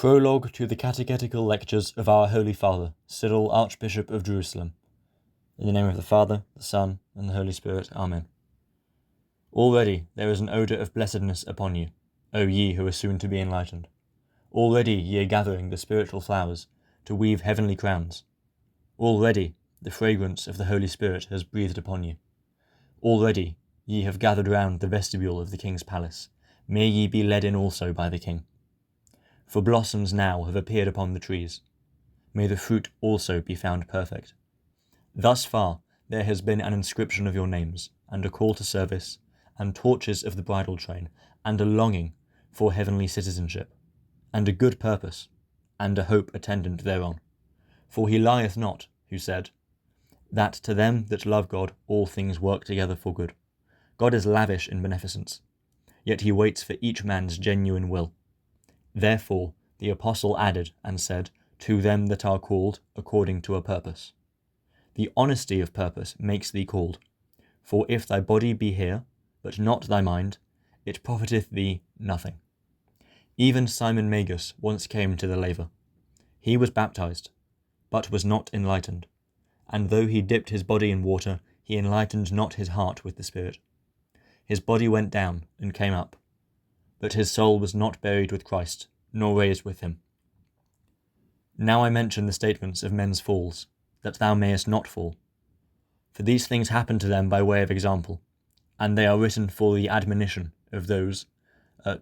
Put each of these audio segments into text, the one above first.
Prologue to the Catechetical Lectures of our Holy Father, Cyril, Archbishop of Jerusalem. In the name of the Father, the Son, and the Holy Spirit. Amen. Already there is an odour of blessedness upon you, O ye who are soon to be enlightened. Already ye are gathering the spiritual flowers, to weave heavenly crowns. Already the fragrance of the Holy Spirit has breathed upon you. Already ye have gathered round the vestibule of the King's palace. May ye be led in also by the King. For blossoms now have appeared upon the trees. May the fruit also be found perfect. Thus far there has been an inscription of your names, and a call to service, and torches of the bridal train, and a longing for heavenly citizenship, and a good purpose, and a hope attendant thereon. For he lieth not, who said, that to them that love God all things work together for good. God is lavish in beneficence, yet he waits for each man's genuine will. Therefore the apostle added and said, to them that are called according to a purpose. The honesty of purpose makes thee called. For if thy body be here, but not thy mind, it profiteth thee nothing. Even Simon Magus once came to the laver. He was baptized, but was not enlightened. And though he dipped his body in water, he enlightened not his heart with the Spirit. His body went down and came up, but his soul was not buried with Christ, nor raised with him. Now I mention the statements of men's falls, that thou mayest not fall. For these things happen to them by way of example, and they are written for the admonition of those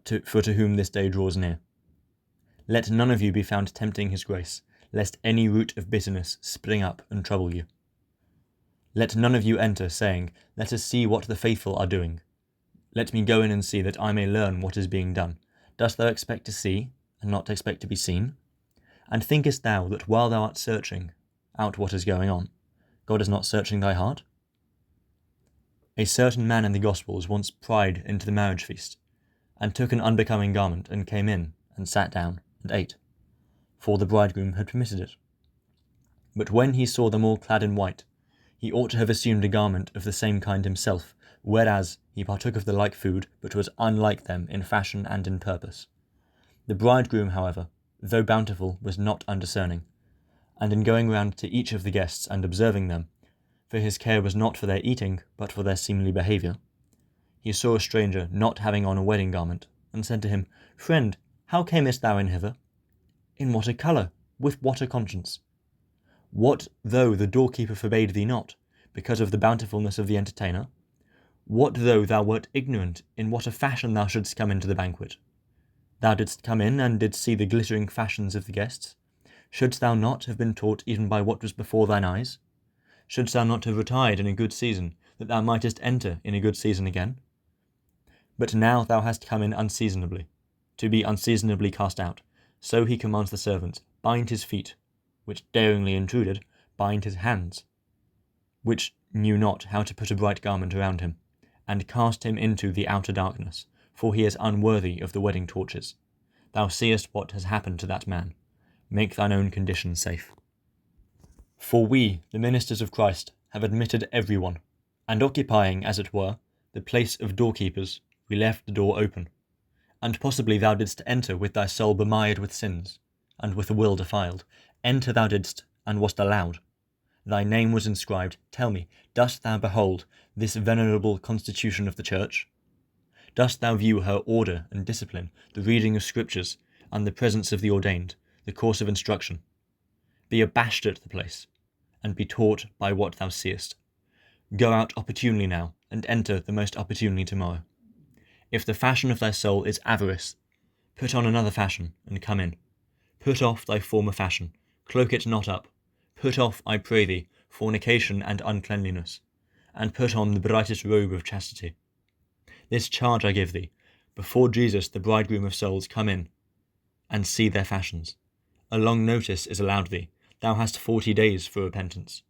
to whom this day draws near. Let none of you be found tempting his grace, lest any root of bitterness spring up and trouble you. Let none of you enter, saying, let us see what the faithful are doing. Let me go in and see, that I may learn what is being done. Dost thou expect to see, and not expect to be seen? And thinkest thou that while thou art searching out what is going on, God is not searching thy heart? A certain man in the Gospels once pried into the marriage feast, and took an unbecoming garment, and came in, and sat down, and ate, for the bridegroom had permitted it. But when he saw them all clad in white, he ought to have assumed a garment of the same kind himself, whereas he partook of the like food, but was unlike them in fashion and in purpose. The bridegroom, however, though bountiful, was not undiscerning, and in going round to each of the guests and observing them, for his care was not for their eating, but for their seemly behaviour, he saw a stranger not having on a wedding garment, and said to him, Friend, how camest thou in hither? In what a colour? With what a conscience? What though the doorkeeper forbade thee not, because of the bountifulness of the entertainer? What though thou wert ignorant in what a fashion thou shouldst come into the banquet? Thou didst come in, and didst see the glittering fashions of the guests. Shouldst thou not have been taught even by what was before thine eyes? Shouldst thou not have retired in a good season, that thou mightest enter in a good season again? But now thou hast come in unseasonably, to be unseasonably cast out. So he commands the servants, bind his feet, which daringly intruded, bind his hands, which knew not how to put a bright garment around him, and cast him into the outer darkness, for he is unworthy of the wedding torches. Thou seest what has happened to that man. Make thine own condition safe. For we, the ministers of Christ, have admitted every one, and occupying, as it were, the place of doorkeepers, we left the door open. And possibly thou didst enter with thy soul bemired with sins, and with the will defiled. Enter thou didst, and wast allowed. Thy name was inscribed. Tell me, dost thou behold this venerable constitution of the Church? Dost thou view her order and discipline, the reading of Scriptures, and the presence of the ordained, the course of instruction? Be abashed at the place, and be taught by what thou seest. Go out opportunely now, and enter the most opportunely tomorrow. If the fashion of thy soul is avarice, put on another fashion, and come in. Put off thy former fashion, cloak it not up. Put off, I pray thee, fornication and uncleanliness, and put on the brightest robe of chastity. This charge I give thee, before Jesus the bridegroom of souls come in, and see their fashions. A long notice is allowed thee. Thou hast 40 days for repentance.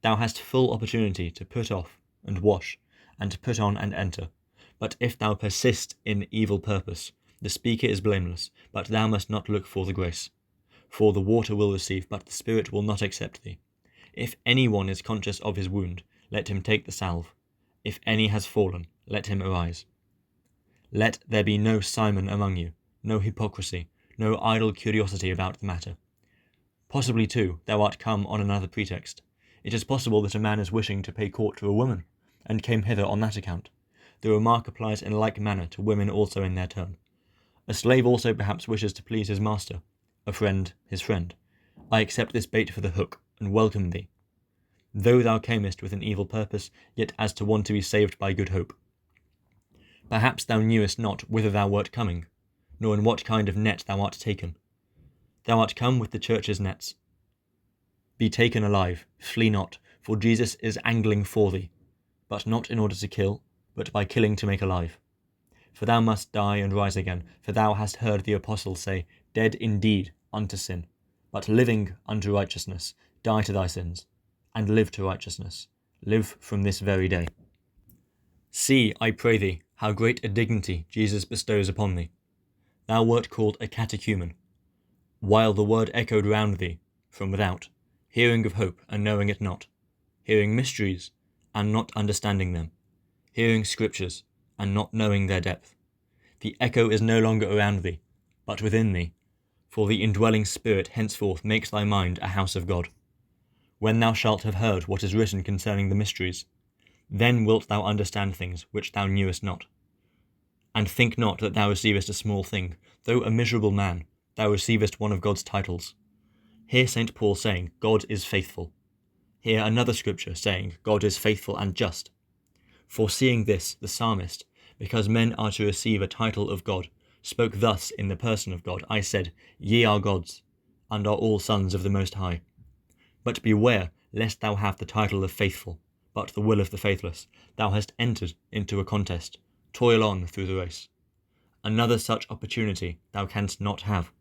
Thou hast full opportunity to put off, and wash, and to put on and enter. But if thou persist in evil purpose, the speaker is blameless, but thou must not look for the grace. For the water will receive, but the Spirit will not accept thee. If any one is conscious of his wound, let him take the salve. If any has fallen, let him arise. Let there be no Simon among you, no hypocrisy, no idle curiosity about the matter. Possibly, too, thou art come on another pretext. It is possible that a man is wishing to pay court to a woman, and came hither on that account. The remark applies in like manner to women also in their turn. A slave also perhaps wishes to please his master, a friend his friend. I accept this bait for the hook, and welcome thee. Though thou camest with an evil purpose, yet as to one to be saved by good hope. Perhaps thou knewest not whither thou wert coming, nor in what kind of net thou art taken. Thou art come with the church's nets. Be taken alive, flee not, for Jesus is angling for thee, but not in order to kill, but by killing to make alive. For thou must die and rise again, for thou hast heard the apostles say, dead indeed unto sin, but living unto righteousness. Die to thy sins, and live to righteousness. Live from this very day. See, I pray thee, how great a dignity Jesus bestows upon thee. Thou wert called a catechumen, while the word echoed round thee from without, hearing of hope and knowing it not, hearing mysteries and not understanding them, hearing scriptures and not knowing their depth. The echo is no longer around thee, but within thee, for the indwelling Spirit henceforth makes thy mind a house of God. When thou shalt have heard what is written concerning the mysteries, then wilt thou understand things which thou knewest not. And think not that thou receivest a small thing, though a miserable man, thou receivest one of God's titles. Hear St. Paul saying, God is faithful. Hear another scripture saying, God is faithful and just. Foreseeing this, the psalmist, because men are to receive a title of God, spoke thus in the person of God, I said, Ye are gods, and are all sons of the Most High. But beware, lest thou have the title of faithful, but the will of the faithless. Thou hast entered into a contest. Toil on through the race. Another such opportunity thou canst not have.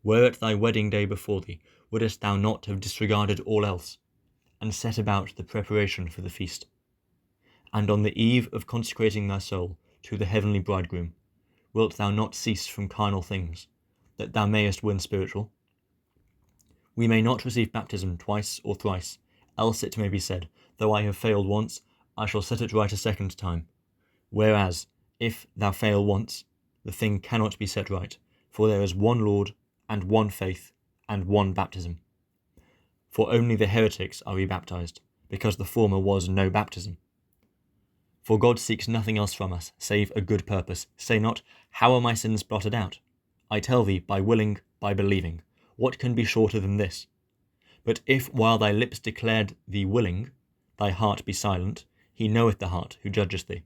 Were it thy wedding day before thee, wouldest thou not have disregarded all else, and set about the preparation for the feast? And on the eve of consecrating thy soul to the heavenly bridegroom, wilt thou not cease from carnal things, that thou mayest win spiritual? We may not receive baptism twice or thrice, else it may be said, though I have failed once, I shall set it right a second time. Whereas, if thou fail once, the thing cannot be set right, for there is one Lord, and one faith, and one baptism. For only the heretics are rebaptized, because the former was no baptism. For God seeks nothing else from us, save a good purpose. Say not, how are my sins blotted out? I tell thee, by willing, by believing. What can be shorter than this? But if, while thy lips declared thee willing, thy heart be silent, he knoweth the heart who judgeth thee.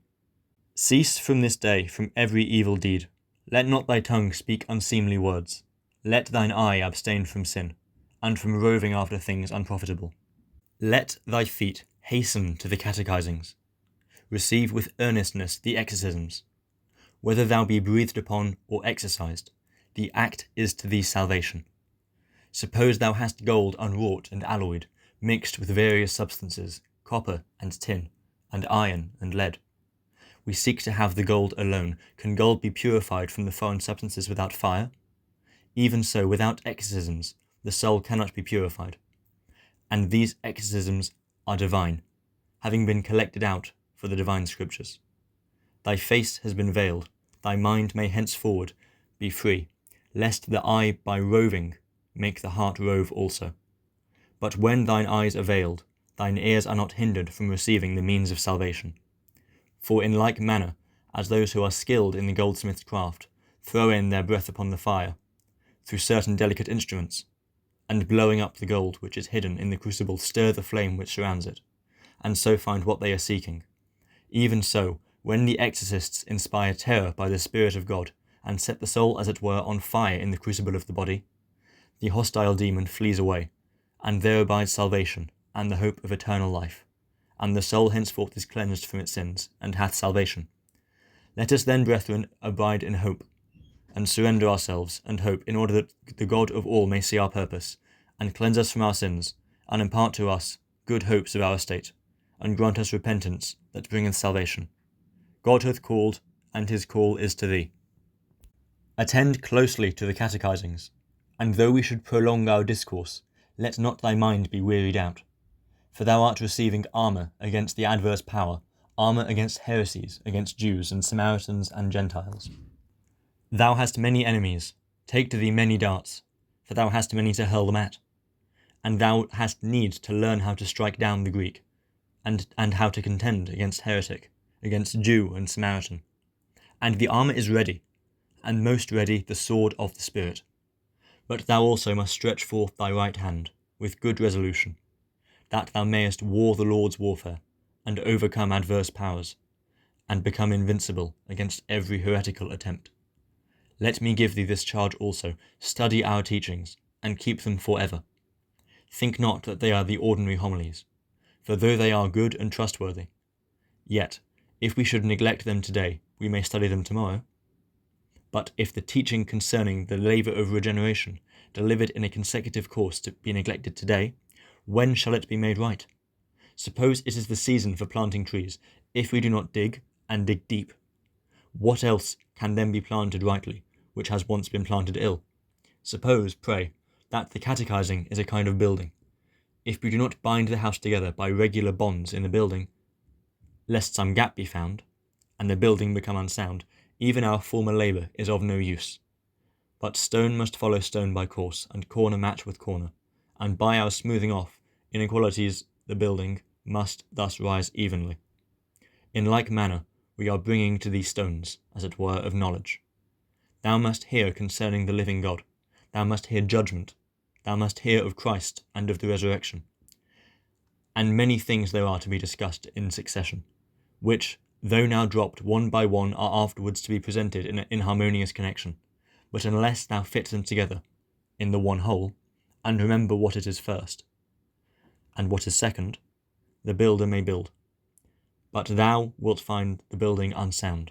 Cease from this day from every evil deed. Let not thy tongue speak unseemly words. Let thine eye abstain from sin, and from roving after things unprofitable. Let thy feet hasten to the catechizings. Receive with earnestness the exorcisms. Whether thou be breathed upon or exercised, the act is to thee salvation. Suppose thou hast gold unwrought and alloyed, mixed with various substances, copper and tin, and iron and lead. We seek to have the gold alone. Can gold be purified from the foreign substances without fire? Even so, without exorcisms, the soul cannot be purified. And these exorcisms are divine, having been collected out for the divine scriptures. Thy face has been veiled, thy mind may henceforward be free, lest the eye by roving make the heart rove also. But when thine eyes are veiled, thine ears are not hindered from receiving the means of salvation. For in like manner as those who are skilled in the goldsmith's craft throw in their breath upon the fire, through certain delicate instruments, and blowing up the gold which is hidden in the crucible stir the flame which surrounds it, and so find what they are seeking. Even so, when the exorcists inspire terror by the Spirit of God, and set the soul as it were on fire in the crucible of the body, the hostile demon flees away, and there abides salvation, and the hope of eternal life, and the soul henceforth is cleansed from its sins, and hath salvation. Let us then, brethren, abide in hope, and surrender ourselves, and hope, in order that the God of all may see our purpose, and cleanse us from our sins, and impart to us good hopes of our estate, and grant us repentance that bringeth salvation. God hath called, and his call is to thee. Attend closely to the catechizings, and though we should prolong our discourse, let not thy mind be wearied out. For thou art receiving armour against the adverse power, armour against heresies, against Jews and Samaritans and Gentiles. Thou hast many enemies, Take to thee many darts, for thou hast many to hurl them at, and thou hast need to learn how to strike down the Greek, and how to contend against heretic, against Jew and Samaritan. And the armour is ready, and most ready the sword of the Spirit. But thou also must stretch forth thy right hand, with good resolution, that thou mayest war the Lord's warfare, and overcome adverse powers, and become invincible against every heretical attempt. Let me give thee this charge also: study our teachings, and keep them for ever. Think not that they are the ordinary homilies, for though they are good and trustworthy, yet, if we should neglect them today, we may study them tomorrow. But if the teaching concerning the laver of regeneration, delivered in a consecutive course, to be neglected today, when shall it be made right? Suppose it is the season for planting trees. If we do not dig, and dig deep, what else can then be planted rightly, which has once been planted ill? Suppose, pray, that the catechizing is a kind of building. If we do not bind the house together by regular bonds in the building, lest some gap be found, and the building become unsound, even our former labour is of no use. But stone must follow stone by course, and corner match with corner, and by our smoothing off inequalities the building must thus rise evenly. In like manner we are bringing to thee stones, as it were, of knowledge. Thou must hear concerning the living God, thou must hear judgment, thou must hear of Christ and of the resurrection. And many things there are to be discussed in succession, which, though now dropped one by one, are afterwards to be presented in an inharmonious connection. But unless thou fit them together in the one whole, and remember what it is first, and what is second, the builder may build, but thou wilt find the building unsound.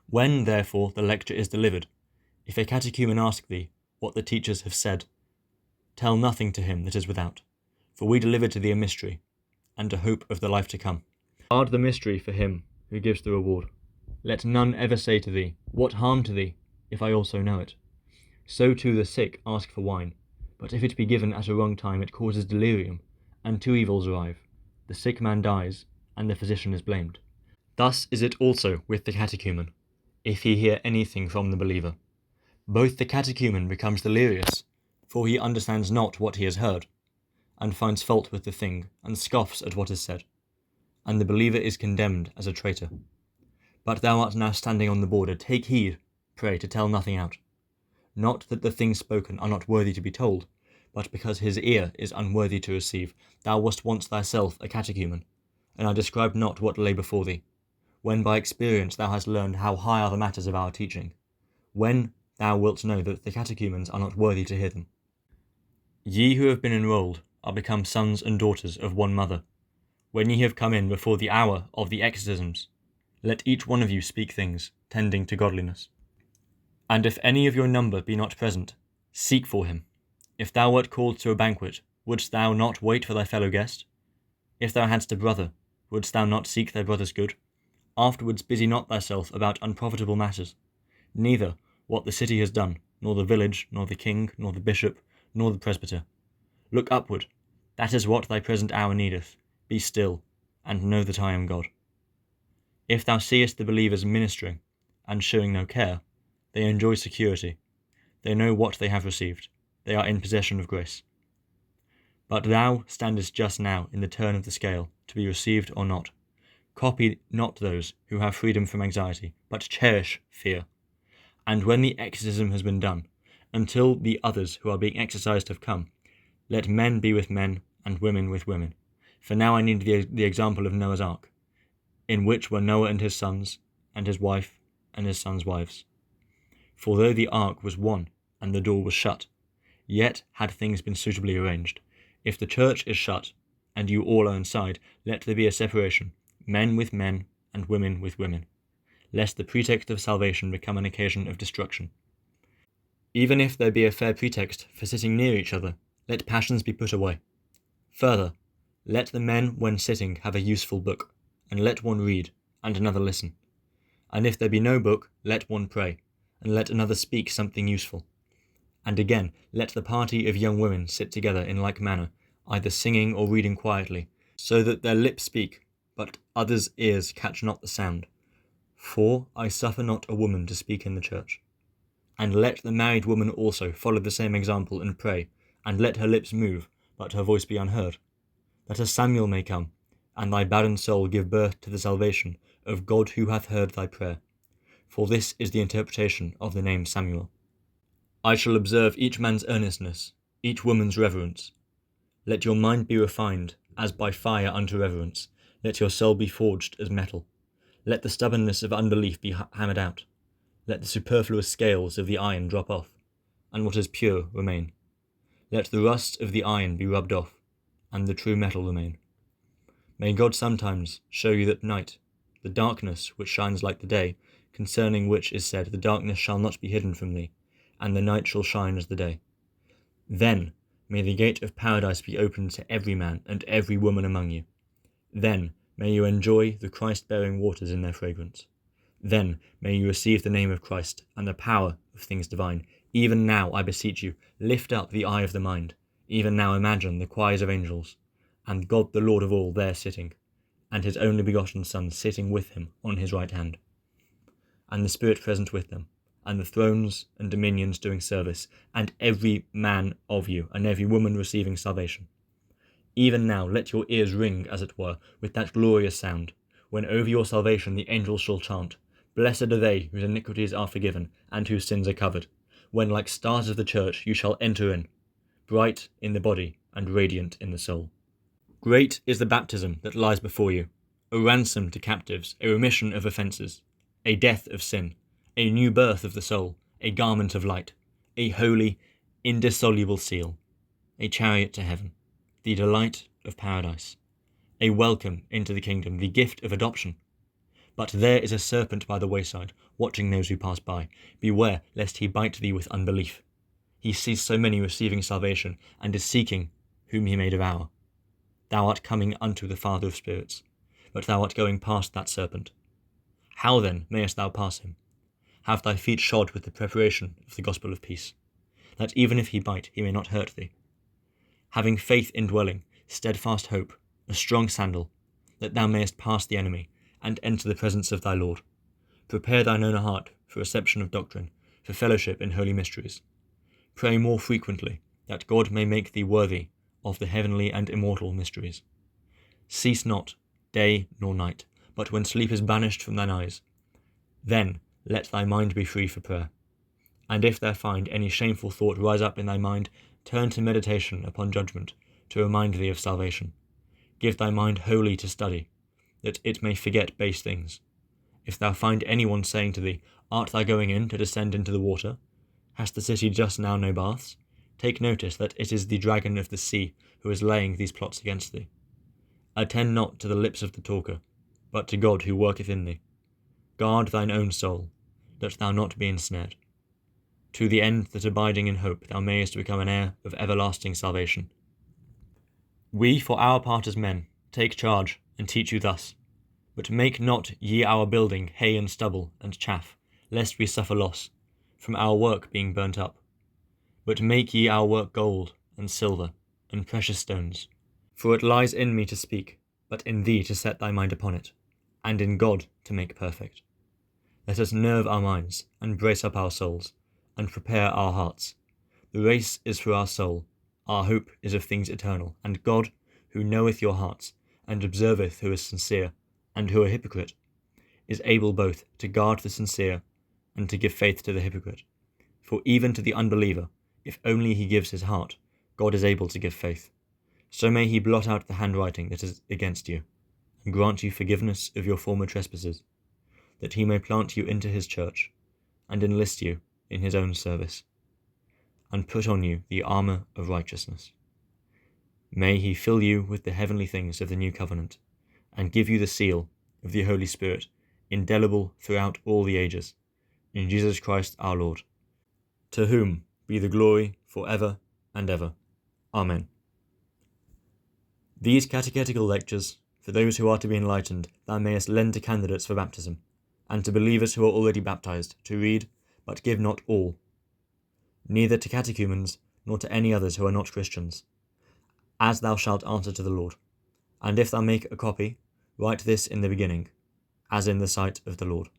When, therefore, the lecture is delivered, if a catechumen ask thee what the teachers have said, tell nothing to him that is without, for we deliver to thee a mystery, and a hope of the life to come. Guard the mystery for him who gives the reward. Let none ever say to thee, what harm to thee, if I also know it? So too the sick ask for wine, but if it be given at a wrong time it causes delirium, and two evils arrive: the sick man dies, and the physician is blamed. Thus is it also with the catechumen, if he hear anything from the believer. Both the catechumen becomes delirious, for he understands not what he has heard, and finds fault with the thing, and scoffs at what is said, and the believer is condemned as a traitor. But thou art now standing on the border, take heed, pray, to tell nothing out. Not that the things spoken are not worthy to be told, but because his ear is unworthy to receive. Thou wast once thyself a catechumen, and I describe not what lay before thee, when by experience thou hast learned how high are the matters of our teaching, when thou wilt know that the catechumens are not worthy to hear them. Ye who have been enrolled are become sons and daughters of one mother. When ye have come in before the hour of the exorcisms, let each one of you speak things tending to godliness. And if any of your number be not present, seek for him. If thou wert called to a banquet, wouldst thou not wait for thy fellow guest? If thou hadst a brother, wouldst thou not seek thy brother's good? Afterwards busy not thyself about unprofitable matters, neither what the city has done, nor the village, nor the king, nor the bishop, nor the presbyter. Look upward, that is what thy present hour needeth. Be still, and know that I am God. If thou seest the believers ministering, and showing no care, they enjoy security. They know what they have received. They are in possession of grace. But thou standest just now in the turn of the scale, to be received or not. Copy not those who have freedom from anxiety, but cherish fear. And when the exorcism has been done, until the others who are being exercised have come, let men be with men, and women with women. For now I need the example of Noah's ark, in which were Noah and his sons, and his wife, and his sons' wives. For though the ark was one, and the door was shut, yet had things been suitably arranged. If the church is shut, and you all are inside, let there be a separation, men with men, and women with women, lest the pretext of salvation become an occasion of destruction. Even if there be a fair pretext for sitting near each other, let passions be put away. Further, let the men when sitting have a useful book, and let one read, and another listen. And if there be no book, let one pray, and let another speak something useful. And again, let the party of young women sit together in like manner, either singing or reading quietly, so that their lips speak, but others' ears catch not the sound. For I suffer not a woman to speak in the church. And let the married woman also follow the same example and pray, and let her lips move, but her voice be unheard, that a Samuel may come, and thy barren soul give birth to the salvation of God who hath heard thy prayer. For this is the interpretation of the name Samuel. I shall observe each man's earnestness, each woman's reverence. Let your mind be refined, as by fire unto reverence. Let your soul be forged as metal. Let the stubbornness of unbelief be hammered out. Let the superfluous scales of the iron drop off, and what is pure remain. Let the rust of the iron be rubbed off, and the true metal remain. May God sometimes show you that night, the darkness which shines like the day, concerning which is said, the darkness shall not be hidden from thee, and the night shall shine as the day. Then may the gate of paradise be opened to every man and every woman among you. Then may you enjoy the Christ-bearing waters in their fragrance. Then may you receive the name of Christ and the power of things divine. Even now, I beseech you, lift up the eye of the mind. Even now imagine the choirs of angels, and God the Lord of all there sitting, and his only begotten Son sitting with him on his right hand, and the Spirit present with them, and the thrones and dominions doing service, and every man of you, and every woman receiving salvation. Even now let your ears ring, as it were, with that glorious sound, when over your salvation the angels shall chant, Blessed are they whose iniquities are forgiven, and whose sins are covered, when like stars of the church you shall enter in, bright in the body and radiant in the soul. Great is the baptism that lies before you, a ransom to captives, a remission of offences, a death of sin, a new birth of the soul, a garment of light, a holy, indissoluble seal, a chariot to heaven, the delight of paradise, a welcome into the kingdom, the gift of adoption. But there is a serpent by the wayside, watching those who pass by. Beware lest he bite thee with unbelief. He sees so many receiving salvation, and is seeking whom he may devour. Thou art coming unto the Father of spirits, but thou art going past that serpent. How then mayest thou pass him? Have thy feet shod with the preparation of the gospel of peace, that even if he bite, he may not hurt thee. Having faith indwelling, steadfast hope, a strong sandal, that thou mayest pass the enemy, and enter the presence of thy Lord. Prepare thine own heart for reception of doctrine, for fellowship in holy mysteries. Pray more frequently, that God may make thee worthy of the heavenly and immortal mysteries. Cease not, day nor night, but when sleep is banished from thine eyes, then let thy mind be free for prayer. And if thou find any shameful thought rise up in thy mind, turn to meditation upon judgment, to remind thee of salvation. Give thy mind wholly to study, that it may forget base things. If thou find any one saying to thee, Art thou going in to descend into the water? Hast the city just now no baths? Take notice that it is the dragon of the sea who is laying these plots against thee. Attend not to the lips of the talker, but to God who worketh in thee. Guard thine own soul, that thou not be ensnared, to the end that abiding in hope thou mayest become an heir of everlasting salvation. We, for our part as men, take charge and teach you thus. But make not ye our building hay and stubble and chaff, lest we suffer loss, from our work being burnt up. But make ye our work gold and silver and precious stones. For it lies in me to speak, but in thee to set thy mind upon it, and in God to make perfect. Let us nerve our minds, and brace up our souls, and prepare our hearts. The race is for our soul, our hope is of things eternal, and God, who knoweth your hearts, and observeth who is sincere, and who a hypocrite, is able both to guard the sincere, and to give faith to the hypocrite. For even to the unbeliever, if only he gives his heart, God is able to give faith. So may he blot out the handwriting that is against you, and grant you forgiveness of your former trespasses, that he may plant you into his church, and enlist you in his own service, and put on you the armour of righteousness. May he fill you with the heavenly things of the new covenant, and give you the seal of the Holy Spirit, indelible throughout all the ages, in Jesus Christ our Lord, to whom be the glory for ever and ever. Amen. These catechetical lectures, for those who are to be enlightened, thou mayest lend to candidates for baptism, and to believers who are already baptized, to read, but give not all, neither to catechumens, nor to any others who are not Christians, as thou shalt answer to the Lord. And if thou make a copy, write this in the beginning, as in the sight of the Lord.